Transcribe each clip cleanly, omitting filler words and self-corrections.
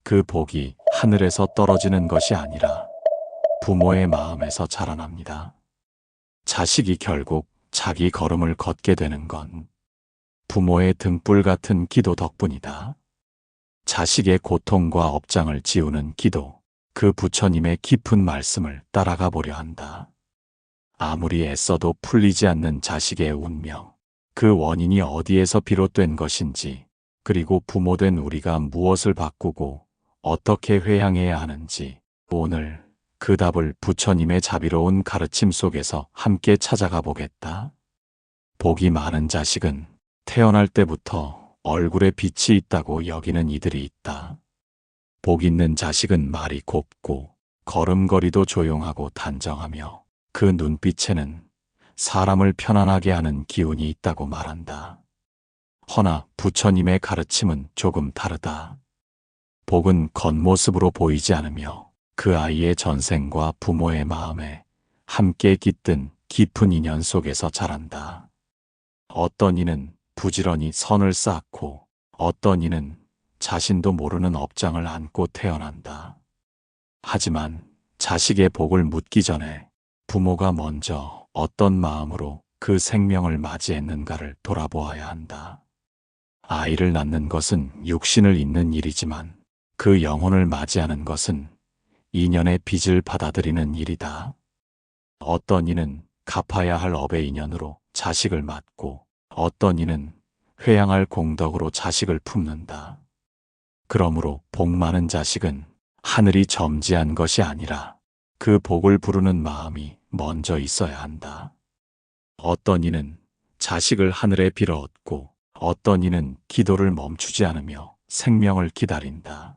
그 복이 하늘에서 떨어지는 것이 아니라 부모의 마음에서 자라납니다. 자식이 결국 자기 걸음을 걷게 되는 건 부모의 등불 같은 기도 덕분이다. 자식의 고통과 업장을 지우는 기도, 그 부처님의 깊은 말씀을 따라가 보려 한다. 아무리 애써도 풀리지 않는 자식의 운명, 그 원인이 어디에서 비롯된 것인지, 그리고 부모된 우리가 무엇을 바꾸고 어떻게 회향해야 하는지, 오늘 그 답을 부처님의 자비로운 가르침 속에서 함께 찾아가 보겠다. 복이 많은 자식은 태어날 때부터 얼굴에 빛이 있다고 여기는 이들이 있다. 복 있는 자식은 말이 곱고 걸음걸이도 조용하고 단정하며 그 눈빛에는 사람을 편안하게 하는 기운이 있다고 말한다. 허나 부처님의 가르침은 조금 다르다. 복은 겉모습으로 보이지 않으며 그 아이의 전생과 부모의 마음에 함께 깃든 깊은 인연 속에서 자란다. 어떤 이는 부지런히 선을 쌓고 어떤 이는 자신도 모르는 업장을 안고 태어난다. 하지만 자식의 복을 묻기 전에 부모가 먼저 어떤 마음으로 그 생명을 맞이했는가를 돌아보아야 한다. 아이를 낳는 것은 육신을 잇는 일이지만 그 영혼을 맞이하는 것은 인연의 빚을 받아들이는 일이다. 어떤 이는 갚아야 할 업의 인연으로 자식을 낳고 어떤 이는 회양할 공덕으로 자식을 품는다. 그러므로 복 많은 자식은 하늘이 점지한 것이 아니라 그 복을 부르는 마음이 먼저 있어야 한다. 어떤 이는 자식을 하늘에 빌어 얻고 어떤 이는 기도를 멈추지 않으며 생명을 기다린다.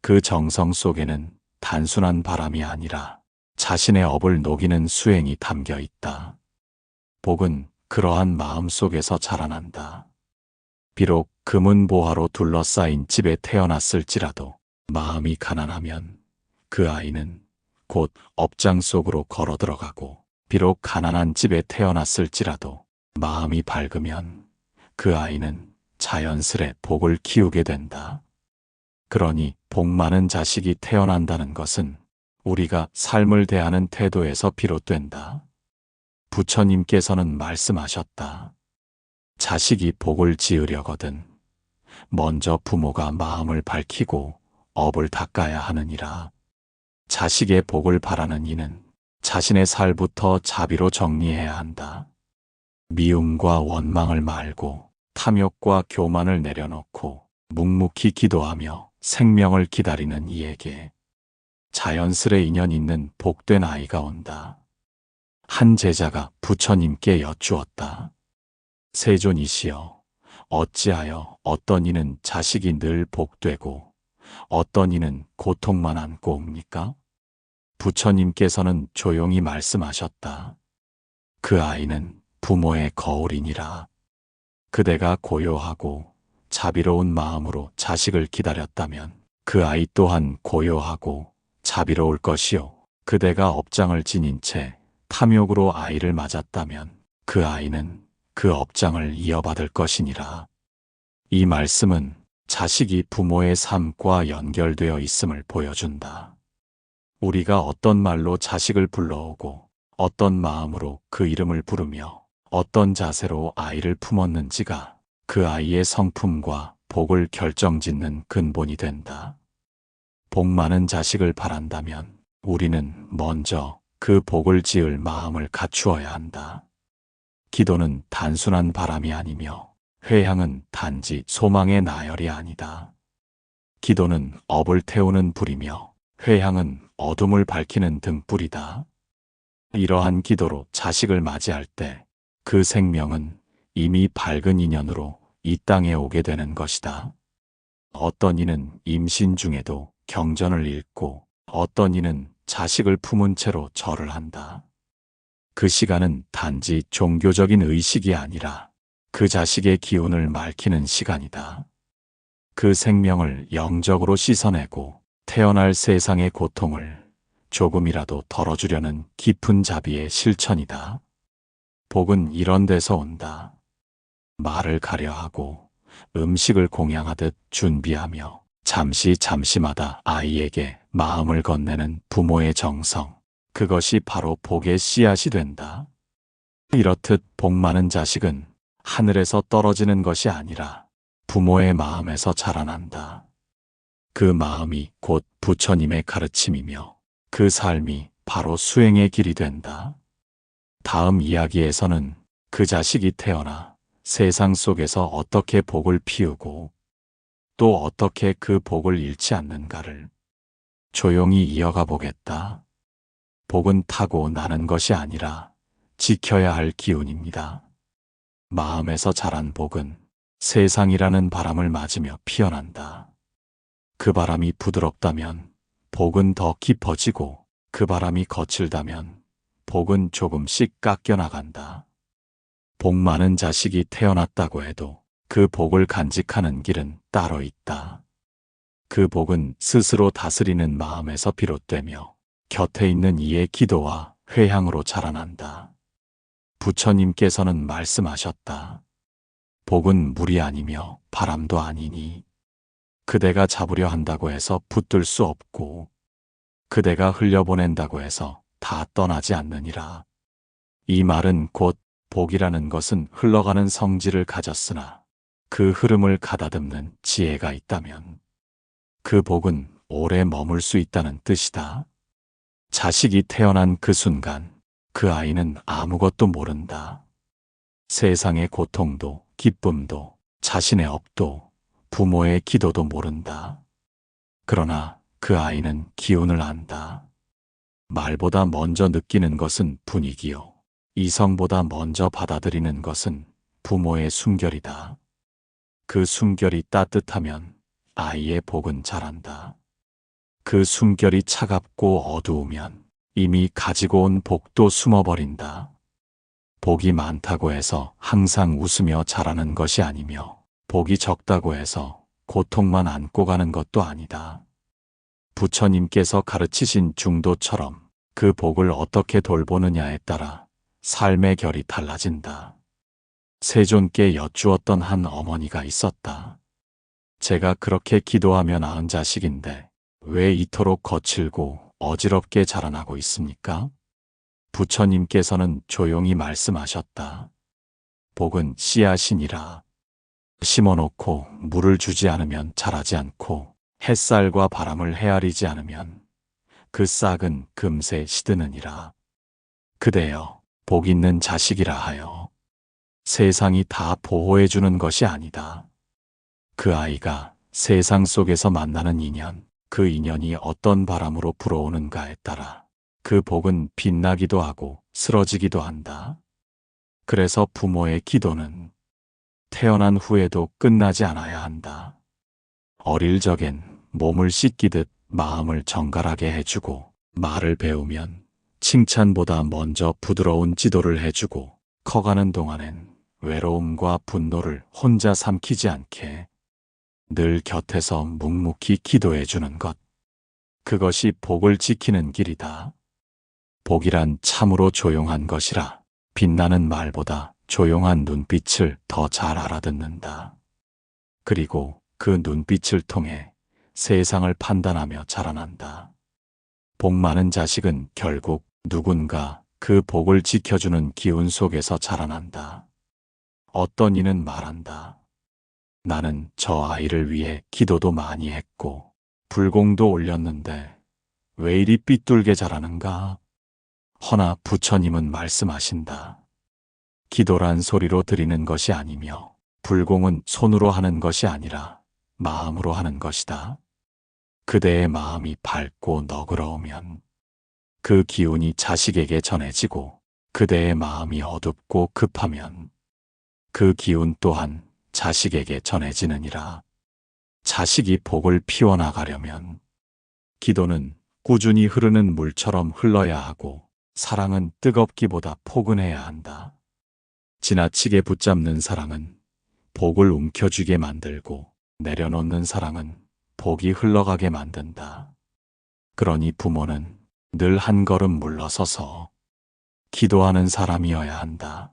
그 정성 속에는 단순한 바람이 아니라 자신의 업을 녹이는 수행이 담겨 있다. 복은 그러한 마음 속에서 자라난다. 비록 금은보화로 둘러싸인 집에 태어났을지라도 마음이 가난하면 그 아이는 곧 업장 속으로 걸어 들어가고, 비록 가난한 집에 태어났을지라도 마음이 밝으면 그 아이는 자연스레 복을 키우게 된다. 그러니 복 많은 자식이 태어난다는 것은 우리가 삶을 대하는 태도에서 비롯된다. 부처님께서는 말씀하셨다. 자식이 복을 지으려거든 먼저 부모가 마음을 밝히고 업을 닦아야 하느니라. 자식의 복을 바라는 이는 자신의 살부터 자비로 정리해야 한다. 미움과 원망을 말고 탐욕과 교만을 내려놓고 묵묵히 기도하며 생명을 기다리는 이에게 자연스레 인연 있는 복된 아이가 온다. 한 제자가 부처님께 여쭈었다. 세존이시여, 어찌하여 어떤 이는 자식이 늘 복되고 어떤 이는 고통만 안고 옵니까? 부처님께서는 조용히 말씀하셨다. 그 아이는 부모의 거울이니라. 그대가 고요하고 자비로운 마음으로 자식을 기다렸다면 그 아이 또한 고요하고 자비로울 것이요. 그대가 업장을 지닌 채 탐욕으로 아이를 맞았다면 그 아이는 그 업장을 이어받을 것이니라. 이 말씀은 자식이 부모의 삶과 연결되어 있음을 보여준다. 우리가 어떤 말로 자식을 불러오고 어떤 마음으로 그 이름을 부르며 어떤 자세로 아이를 품었는지가 그 아이의 성품과 복을 결정짓는 근본이 된다. 복 많은 자식을 바란다면 우리는 먼저 그 복을 지을 마음을 갖추어야 한다. 기도는 단순한 바람이 아니며 회향은 단지 소망의 나열이 아니다. 기도는 업을 태우는 불이며 회향은 어둠을 밝히는 등불이다. 이러한 기도로 자식을 맞이할 때 그 생명은 이미 밝은 인연으로 이 땅에 오게 되는 것이다. 어떤 이는 임신 중에도 경전을 읽고 어떤 이는 자식을 품은 채로 절을 한다. 그 시간은 단지 종교적인 의식이 아니라 그 자식의 기운을 맑히는 시간이다. 그 생명을 영적으로 씻어내고 태어날 세상의 고통을 조금이라도 덜어주려는 깊은 자비의 실천이다. 복은 이런 데서 온다. 말을 가려하고 음식을 공양하듯 준비하며 잠시마다 아이에게 마음을 건네는 부모의 정성. 그것이 바로 복의 씨앗이 된다. 이렇듯 복 많은 자식은 하늘에서 떨어지는 것이 아니라 부모의 마음에서 자라난다. 그 마음이 곧 부처님의 가르침이며 그 삶이 바로 수행의 길이 된다. 다음 이야기에서는 그 자식이 태어나 세상 속에서 어떻게 복을 피우고 또 어떻게 그 복을 잃지 않는가를 조용히 이어가 보겠다. 복은 타고 나는 것이 아니라 지켜야 할 기운입니다. 마음에서 자란 복은 세상이라는 바람을 맞으며 피어난다. 그 바람이 부드럽다면 복은 더 깊어지고 그 바람이 거칠다면 복은 조금씩 깎여 나간다. 복 많은 자식이 태어났다고 해도 그 복을 간직하는 길은 따로 있다. 그 복은 스스로 다스리는 마음에서 비롯되며 곁에 있는 이의 기도와 회향으로 자라난다. 부처님께서는 말씀하셨다. 복은 물이 아니며 바람도 아니니 그대가 잡으려 한다고 해서 붙들 수 없고 그대가 흘려보낸다고 해서 다 떠나지 않느니라. 이 말은 곧 복이라는 것은 흘러가는 성질을 가졌으나 그 흐름을 가다듬는 지혜가 있다면 그 복은 오래 머물 수 있다는 뜻이다. 자식이 태어난 그 순간 그 아이는 아무것도 모른다. 세상의 고통도 기쁨도 자신의 업도 부모의 기도도 모른다. 그러나 그 아이는 기운을 안다. 말보다 먼저 느끼는 것은 분위기요. 이성보다 먼저 받아들이는 것은 부모의 숨결이다. 그 숨결이 따뜻하면 아이의 복은 자란다. 그 숨결이 차갑고 어두우면 이미 가지고 온 복도 숨어버린다. 복이 많다고 해서 항상 웃으며 자라는 것이 아니며 복이 적다고 해서 고통만 안고 가는 것도 아니다. 부처님께서 가르치신 중도처럼 그 복을 어떻게 돌보느냐에 따라 삶의 결이 달라진다. 세존께 여쭈었던 한 어머니가 있었다. 제가 그렇게 기도하며 낳은 자식인데 왜 이토록 거칠고 어지럽게 자라나고 있습니까? 부처님께서는 조용히 말씀하셨다. 복은 씨앗이니라. 심어놓고 물을 주지 않으면 자라지 않고 햇살과 바람을 헤아리지 않으면 그 싹은 금세 시드느니라. 그대여 복 있는 자식이라 하여 세상이 다 보호해주는 것이 아니다. 그 아이가 세상 속에서 만나는 인연, 그 인연이 어떤 바람으로 불어오는가에 따라 그 복은 빛나기도 하고 쓰러지기도 한다. 그래서 부모의 기도는 태어난 후에도 끝나지 않아야 한다. 어릴 적엔 몸을 씻기듯 마음을 정갈하게 해주고 말을 배우면 칭찬보다 먼저 부드러운 지도를 해주고 커가는 동안엔 외로움과 분노를 혼자 삼키지 않게 늘 곁에서 묵묵히 기도해주는 것. 그것이 복을 지키는 길이다. 복이란 참으로 조용한 것이라 빛나는 말보다 조용한 눈빛을 더 잘 알아듣는다. 그리고 그 눈빛을 통해 세상을 판단하며 자라난다. 복 많은 자식은 결국 누군가 그 복을 지켜주는 기운 속에서 자라난다. 어떤 이는 말한다. 나는 저 아이를 위해 기도도 많이 했고 불공도 올렸는데 왜 이리 삐뚤게 자라는가? 허나 부처님은 말씀하신다. 기도란 소리로 드리는 것이 아니며 불공은 손으로 하는 것이 아니라 마음으로 하는 것이다. 그대의 마음이 밝고 너그러우면 그 기운이 자식에게 전해지고 그대의 마음이 어둡고 급하면 그 기운 또한 자식에게 전해지느니라. 자식이 복을 피워나가려면 기도는 꾸준히 흐르는 물처럼 흘러야 하고 사랑은 뜨겁기보다 포근해야 한다. 지나치게 붙잡는 사랑은 복을 움켜쥐게 만들고 내려놓는 사랑은 복이 흘러가게 만든다. 그러니 부모는 늘 한 걸음 물러서서 기도하는 사람이어야 한다.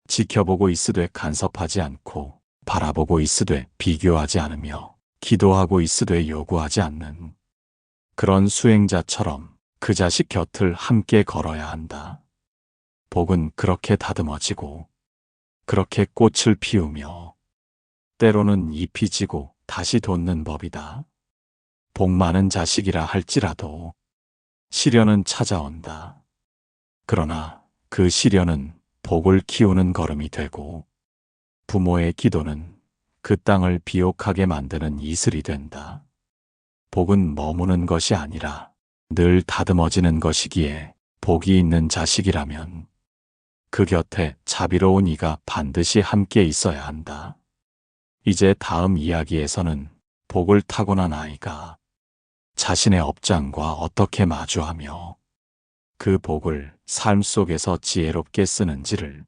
지켜보고 있으되 간섭하지 않고 바라보고 있으되 비교하지 않으며 기도하고 있으되 요구하지 않는 그런 수행자처럼 그 자식 곁을 함께 걸어야 한다. 복은 그렇게 다듬어지고 그렇게 꽃을 피우며 때로는 잎이 지고 다시 돋는 법이다. 복 많은 자식이라 할지라도 시련은 찾아온다. 그러나 그 시련은 복을 키우는 걸음이 되고 부모의 기도는 그 땅을 비옥하게 만드는 이슬이 된다. 복은 머무는 것이 아니라 늘 다듬어지는 것이기에 복이 있는 자식이라면 그 곁에 자비로운 이가 반드시 함께 있어야 한다. 이제 다음 이야기에서는 복을 타고난 아이가 자신의 업장과 어떻게 마주하며 그 복을 삶 속에서 지혜롭게 쓰는지를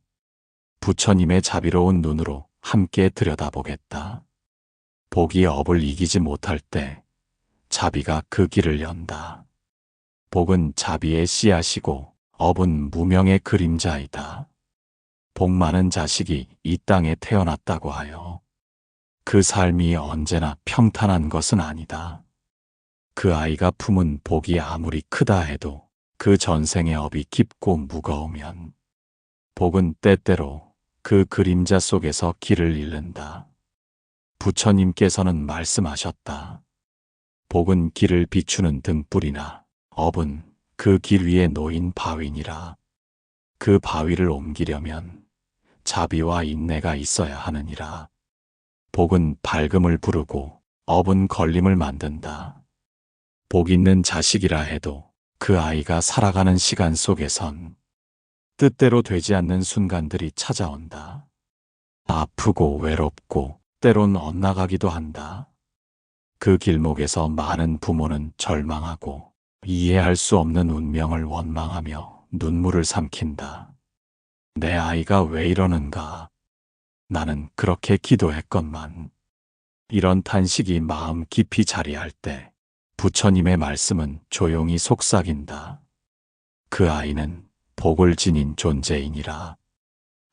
부처님의 자비로운 눈으로 함께 들여다보겠다. 복이 업을 이기지 못할 때 자비가 그 길을 연다. 복은 자비의 씨앗이고 업은 무명의 그림자이다. 복 많은 자식이 이 땅에 태어났다고 하여 그 삶이 언제나 평탄한 것은 아니다. 그 아이가 품은 복이 아무리 크다 해도 그 전생의 업이 깊고 무거우면 복은 때때로 그 그림자 속에서 길을 잃는다. 부처님께서는 말씀하셨다. 복은 길을 비추는 등불이나 업은 그 길 위에 놓인 바위니라. 그 바위를 옮기려면 자비와 인내가 있어야 하느니라. 복은 밝음을 부르고 업은 걸림을 만든다. 복 있는 자식이라 해도 그 아이가 살아가는 시간 속에선 뜻대로 되지 않는 순간들이 찾아온다. 아프고 외롭고 때론 엇나가기도 한다. 그 길목에서 많은 부모는 절망하고 이해할 수 없는 운명을 원망하며 눈물을 삼킨다. 내 아이가 왜 이러는가? 나는 그렇게 기도했건만. 이런 탄식이 마음 깊이 자리할 때 부처님의 말씀은 조용히 속삭인다. 그 아이는 복을 지닌 존재이니라.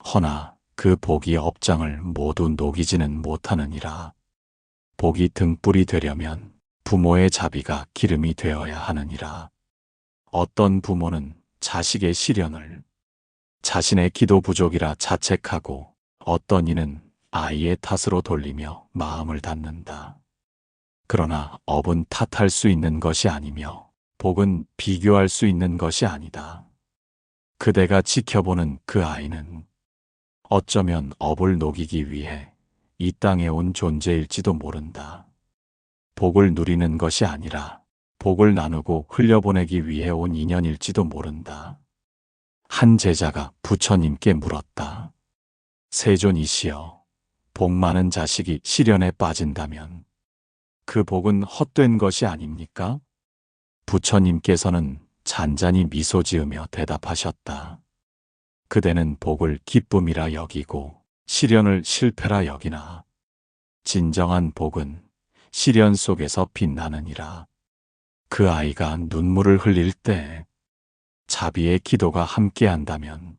허나 그 복이 업장을 모두 녹이지는 못하느니라. 복이 등불이 되려면 부모의 자비가 기름이 되어야 하느니라. 어떤 부모는 자식의 시련을 자신의 기도 부족이라 자책하고 어떤 이는 아이의 탓으로 돌리며 마음을 닫는다. 그러나 업은 탓할 수 있는 것이 아니며 복은 비교할 수 있는 것이 아니다. 그대가 지켜보는 그 아이는 어쩌면 업을 녹이기 위해 이 땅에 온 존재일지도 모른다. 복을 누리는 것이 아니라 복을 나누고 흘려보내기 위해 온 인연일지도 모른다. 한 제자가 부처님께 물었다. 세존이시여, 복 많은 자식이 시련에 빠진다면 그 복은 헛된 것이 아닙니까? 부처님께서는 잔잔히 미소 지으며 대답하셨다. 그대는 복을 기쁨이라 여기고 시련을 실패라 여기나 진정한 복은 시련 속에서 빛나느니라. 그 아이가 눈물을 흘릴 때 자비의 기도가 함께한다면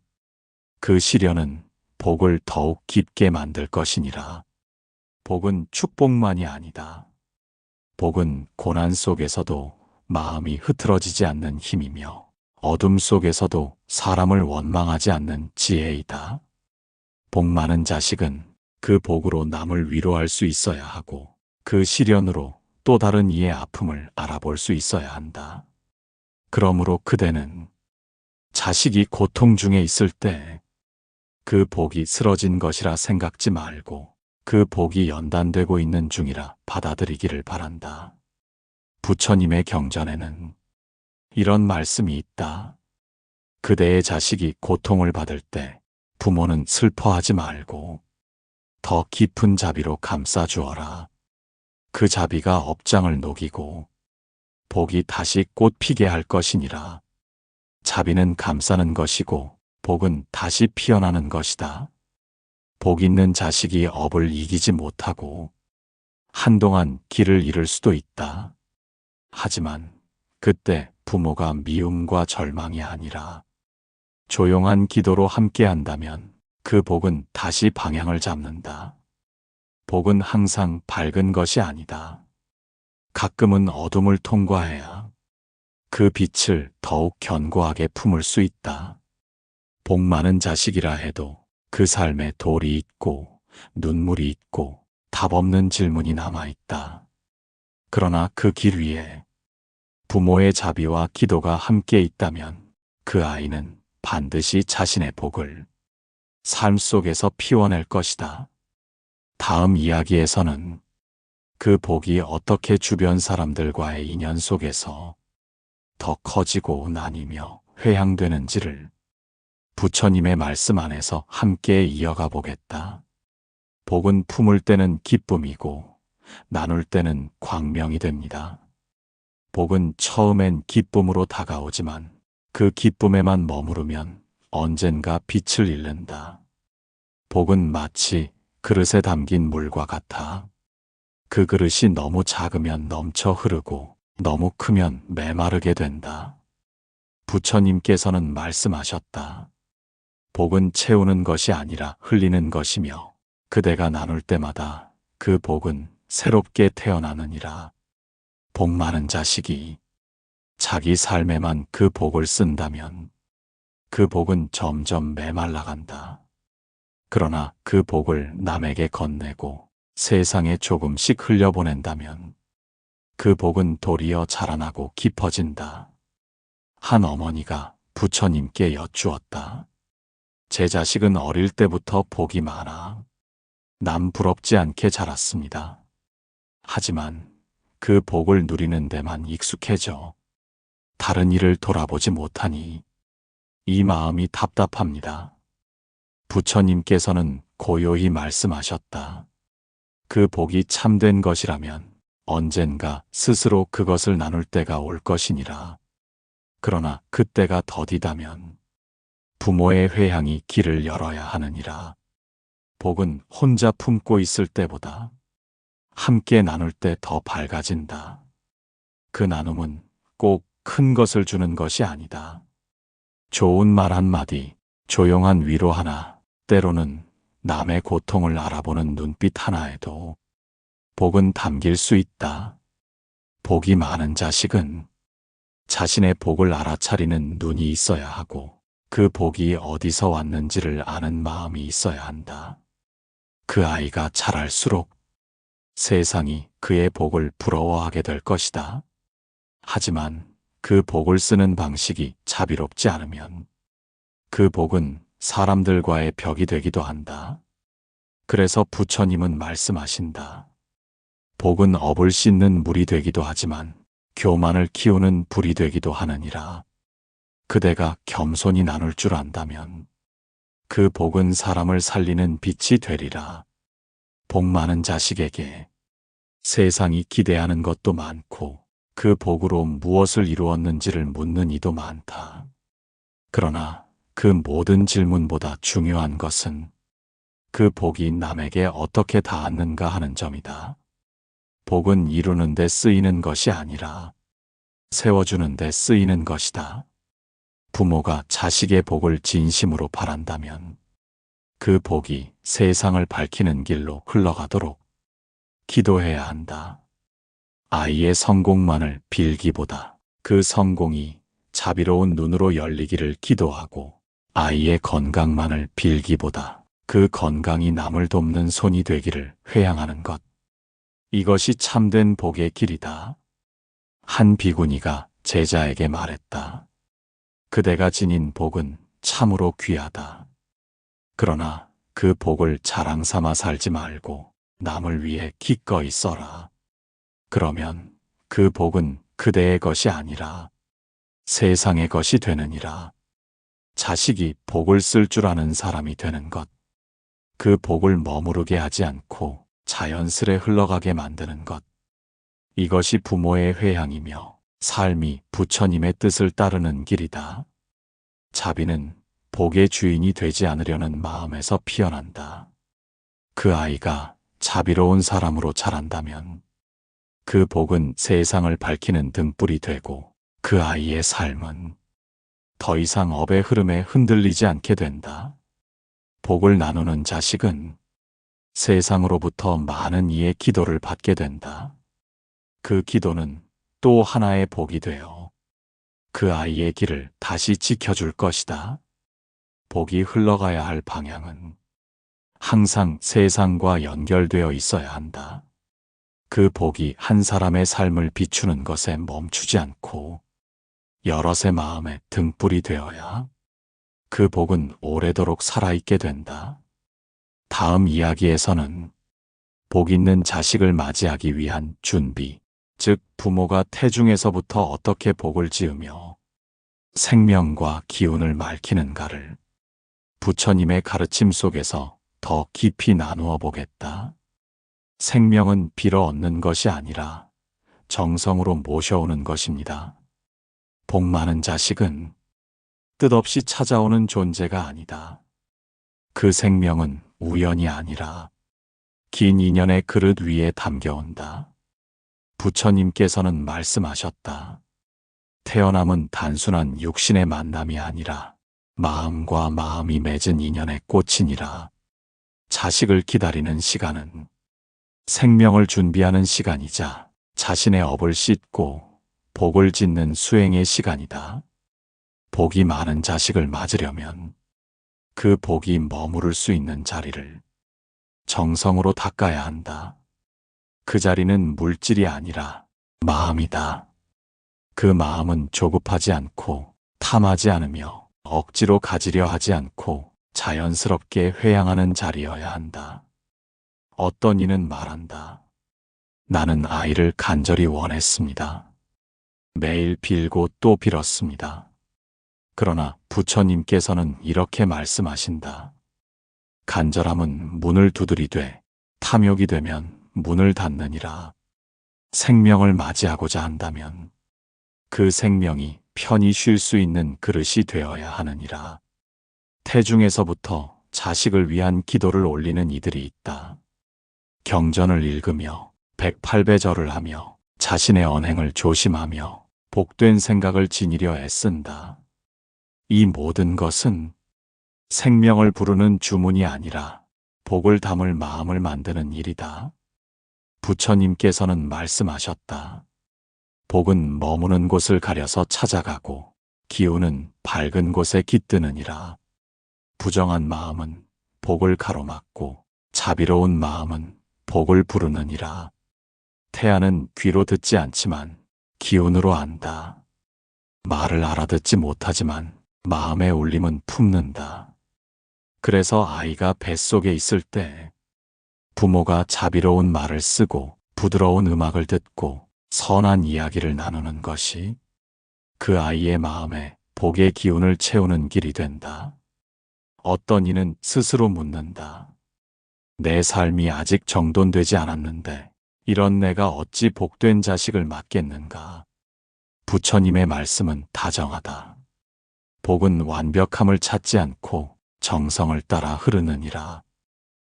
그 시련은 복을 더욱 깊게 만들 것이니라. 복은 축복만이 아니다. 복은 고난 속에서도 마음이 흐트러지지 않는 힘이며 어둠 속에서도 사람을 원망하지 않는 지혜이다. 복 많은 자식은 그 복으로 남을 위로할 수 있어야 하고 그 시련으로 또 다른 이의 아픔을 알아볼 수 있어야 한다. 그러므로 그대는 자식이 고통 중에 있을 때 그 복이 쓰러진 것이라 생각지 말고 그 복이 연단되고 있는 중이라 받아들이기를 바란다. 부처님의 경전에는 이런 말씀이 있다. 그대의 자식이 고통을 받을 때 부모는 슬퍼하지 말고 더 깊은 자비로 감싸주어라. 그 자비가 업장을 녹이고 복이 다시 꽃 피게 할 것이니라. 자비는 감싸는 것이고 복은 다시 피어나는 것이다. 복 있는 자식이 업을 이기지 못하고 한동안 길을 잃을 수도 있다. 하지만 그때 부모가 미움과 절망이 아니라 조용한 기도로 함께한다면 그 복은 다시 방향을 잡는다. 복은 항상 밝은 것이 아니다. 가끔은 어둠을 통과해야 그 빛을 더욱 견고하게 품을 수 있다. 복 많은 자식이라 해도 그 삶에 돌이 있고 눈물이 있고 답 없는 질문이 남아있다. 그러나 그 길 위에 부모의 자비와 기도가 함께 있다면 그 아이는 반드시 자신의 복을 삶 속에서 피워낼 것이다. 다음 이야기에서는 그 복이 어떻게 주변 사람들과의 인연 속에서 더 커지고 나뉘며 회양되는지를 부처님의 말씀 안에서 함께 이어가 보겠다. 복은 품을 때는 기쁨이고 나눌 때는 광명이 됩니다. 복은 처음엔 기쁨으로 다가오지만 그 기쁨에만 머무르면 언젠가 빛을 잃는다. 복은 마치 그릇에 담긴 물과 같아. 그 그릇이 너무 작으면 넘쳐 흐르고 너무 크면 메마르게 된다. 부처님께서는 말씀하셨다. 복은 채우는 것이 아니라 흘리는 것이며 그대가 나눌 때마다 그 복은 새롭게 태어나느니라. 복 많은 자식이 자기 삶에만 그 복을 쓴다면 그 복은 점점 메말라간다. 그러나 그 복을 남에게 건네고 세상에 조금씩 흘려보낸다면 그 복은 도리어 자라나고 깊어진다. 한 어머니가 부처님께 여쭈었다. 제 자식은 어릴 때부터 복이 많아 남 부럽지 않게 자랐습니다. 하지만 그 복을 누리는 데만 익숙해져 다른 일을 돌아보지 못하니 이 마음이 답답합니다. 부처님께서는 고요히 말씀하셨다. 그 복이 참된 것이라면 언젠가 스스로 그것을 나눌 때가 올 것이니라. 그러나 그때가 더디다면 부모의 회향이 길을 열어야 하느니라. 복은 혼자 품고 있을 때보다 함께 나눌 때 더 밝아진다. 그 나눔은 꼭 큰 것을 주는 것이 아니다. 좋은 말 한마디, 조용한 위로 하나, 때로는 남의 고통을 알아보는 눈빛 하나에도 복은 담길 수 있다. 복이 많은 자식은 자신의 복을 알아차리는 눈이 있어야 하고 그 복이 어디서 왔는지를 아는 마음이 있어야 한다. 그 아이가 자랄수록 세상이 그의 복을 부러워하게 될 것이다. 하지만 그 복을 쓰는 방식이 자비롭지 않으면 그 복은 사람들과의 벽이 되기도 한다. 그래서 부처님은 말씀하신다. 복은 업을 씻는 물이 되기도 하지만 교만을 키우는 불이 되기도 하느니라. 그대가 겸손히 나눌 줄 안다면 그 복은 사람을 살리는 빛이 되리라. 복 많은 자식에게 세상이 기대하는 것도 많고 그 복으로 무엇을 이루었는지를 묻는 이도 많다. 그러나 그 모든 질문보다 중요한 것은 그 복이 남에게 어떻게 닿았는가 하는 점이다. 복은 이루는 데 쓰이는 것이 아니라 세워주는 데 쓰이는 것이다. 부모가 자식의 복을 진심으로 바란다면 그 복이 세상을 밝히는 길로 흘러가도록 기도해야 한다. 아이의 성공만을 빌기보다 그 성공이 자비로운 눈으로 열리기를 기도하고 아이의 건강만을 빌기보다 그 건강이 남을 돕는 손이 되기를 회양하는 것. 이것이 참된 복의 길이다. 한 비구니가 제자에게 말했다. 그대가 지닌 복은 참으로 귀하다. 그러나 그 복을 자랑 삼아 살지 말고 남을 위해 기꺼이 써라. 그러면 그 복은 그대의 것이 아니라 세상의 것이 되느니라. 자식이 복을 쓸 줄 아는 사람이 되는 것. 그 복을 머무르게 하지 않고 자연스레 흘러가게 만드는 것. 이것이 부모의 회향이며 삶이 부처님의 뜻을 따르는 길이다. 자비는 복의 주인이 되지 않으려는 마음에서 피어난다. 그 아이가 자비로운 사람으로 자란다면 그 복은 세상을 밝히는 등불이 되고 그 아이의 삶은 더 이상 업의 흐름에 흔들리지 않게 된다. 복을 나누는 자식은 세상으로부터 많은 이의 기도를 받게 된다. 그 기도는 또 하나의 복이 되어 그 아이의 길을 다시 지켜줄 것이다. 복이 흘러가야 할 방향은 항상 세상과 연결되어 있어야 한다. 그 복이 한 사람의 삶을 비추는 것에 멈추지 않고 여럿의 마음에 등불이 되어야 그 복은 오래도록 살아있게 된다. 다음 이야기에서는 복 있는 자식을 맞이하기 위한 준비, 즉 부모가 태중에서부터 어떻게 복을 지으며 생명과 기운을 밝히는가를 부처님의 가르침 속에서 더 깊이 나누어 보겠다. 생명은 빌어 얻는 것이 아니라 정성으로 모셔오는 것입니다. 복 많은 자식은 뜻없이 찾아오는 존재가 아니다. 그 생명은 우연이 아니라 긴 인연의 그릇 위에 담겨온다. 부처님께서는 말씀하셨다. 태어남은 단순한 육신의 만남이 아니라 마음과 마음이 맺은 인연의 꽃이니라. 자식을 기다리는 시간은 생명을 준비하는 시간이자 자신의 업을 씻고 복을 짓는 수행의 시간이다. 복이 많은 자식을 맞으려면 그 복이 머무를 수 있는 자리를 정성으로 닦아야 한다. 그 자리는 물질이 아니라 마음이다. 그 마음은 조급하지 않고 탐하지 않으며 억지로 가지려 하지 않고 자연스럽게 회양하는 자리여야 한다. 어떤 이는 말한다. 나는 아이를 간절히 원했습니다. 매일 빌고 또 빌었습니다. 그러나 부처님께서는 이렇게 말씀하신다. 간절함은 문을 두드리되 탐욕이 되면 문을 닫느니라. 생명을 맞이하고자 한다면 그 생명이 편히 쉴 수 있는 그릇이 되어야 하느니라. 태중에서부터 자식을 위한 기도를 올리는 이들이 있다. 경전을 읽으며 108배절을 하며 자신의 언행을 조심하며 복된 생각을 지니려 애쓴다. 이 모든 것은 생명을 부르는 주문이 아니라 복을 담을 마음을 만드는 일이다. 부처님께서는 말씀하셨다. 복은 머무는 곳을 가려서 찾아가고 기운은 밝은 곳에 깃드느니라. 부정한 마음은 복을 가로막고 자비로운 마음은 복을 부르느니라. 태아는 귀로 듣지 않지만 기운으로 안다. 말을 알아듣지 못하지만 마음의 울림은 품는다. 그래서 아이가 뱃속에 있을 때 부모가 자비로운 말을 쓰고 부드러운 음악을 듣고 선한 이야기를 나누는 것이 그 아이의 마음에 복의 기운을 채우는 길이 된다. 어떤 이는 스스로 묻는다. 내 삶이 아직 정돈되지 않았는데 이런 내가 어찌 복된 자식을 맞겠는가. 부처님의 말씀은 다정하다. 복은 완벽함을 찾지 않고 정성을 따라 흐르느니라.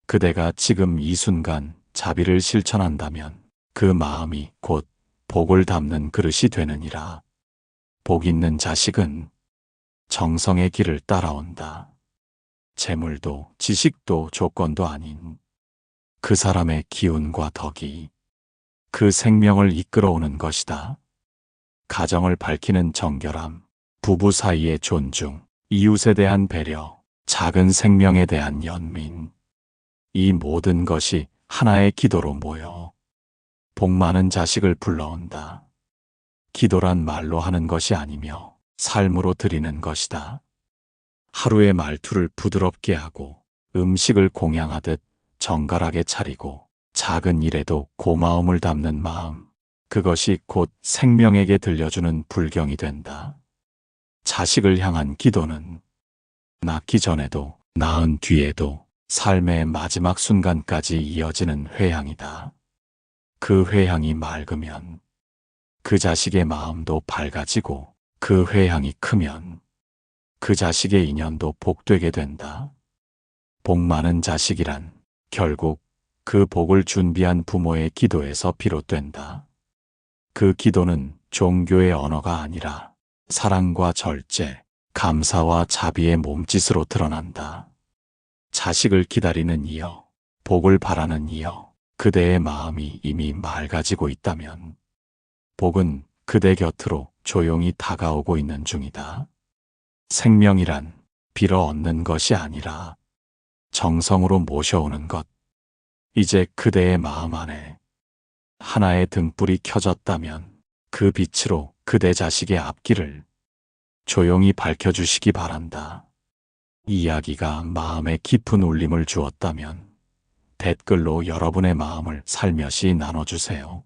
그대가 지금 이 순간 자비를 실천한다면 그 마음이 곧 복을 담는 그릇이 되느니라. 복 있는 자식은 정성의 길을 따라온다. 재물도 지식도 조건도 아닌 그 사람의 기운과 덕이 그 생명을 이끌어오는 것이다. 가정을 밝히는 정결함, 부부 사이의 존중, 이웃에 대한 배려, 작은 생명에 대한 연민, 이 모든 것이 하나의 기도로 모여 복 많은 자식을 불러온다. 기도란 말로 하는 것이 아니며 삶으로 드리는 것이다. 하루의 말투를 부드럽게 하고 음식을 공양하듯 정갈하게 차리고 작은 일에도 고마움을 담는 마음, 그것이 곧 생명에게 들려주는 불경이 된다. 자식을 향한 기도는 낳기 전에도 낳은 뒤에도 삶의 마지막 순간까지 이어지는 회향이다. 그 회향이 맑으면 그 자식의 마음도 밝아지고 그 회향이 크면 그 자식의 인연도 복되게 된다. 복 많은 자식이란 결국 그 복을 준비한 부모의 기도에서 비롯된다. 그 기도는 종교의 언어가 아니라 사랑과 절제, 감사와 자비의 몸짓으로 드러난다. 자식을 기다리는 이여, 복을 바라는 이여, 그대의 마음이 이미 맑아지고 있다면 복은 그대 곁으로 조용히 다가오고 있는 중이다. 생명이란 빌어 얻는 것이 아니라 정성으로 모셔오는 것. 이제 그대의 마음 안에 하나의 등불이 켜졌다면 그 빛으로 그대 자식의 앞길을 조용히 밝혀주시기 바란다. 이야기가 마음에 깊은 울림을 주었다면 댓글로 여러분의 마음을 살며시 나눠주세요.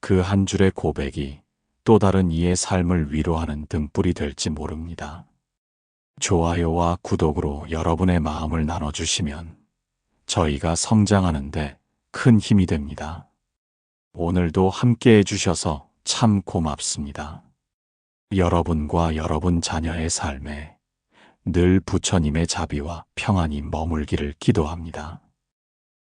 그 한 줄의 고백이 또 다른 이의 삶을 위로하는 등불이 될지 모릅니다. 좋아요와 구독으로 여러분의 마음을 나눠주시면 저희가 성장하는데 큰 힘이 됩니다. 오늘도 함께 해주셔서 참 고맙습니다. 여러분과 여러분 자녀의 삶에 늘 부처님의 자비와 평안이 머물기를 기도합니다.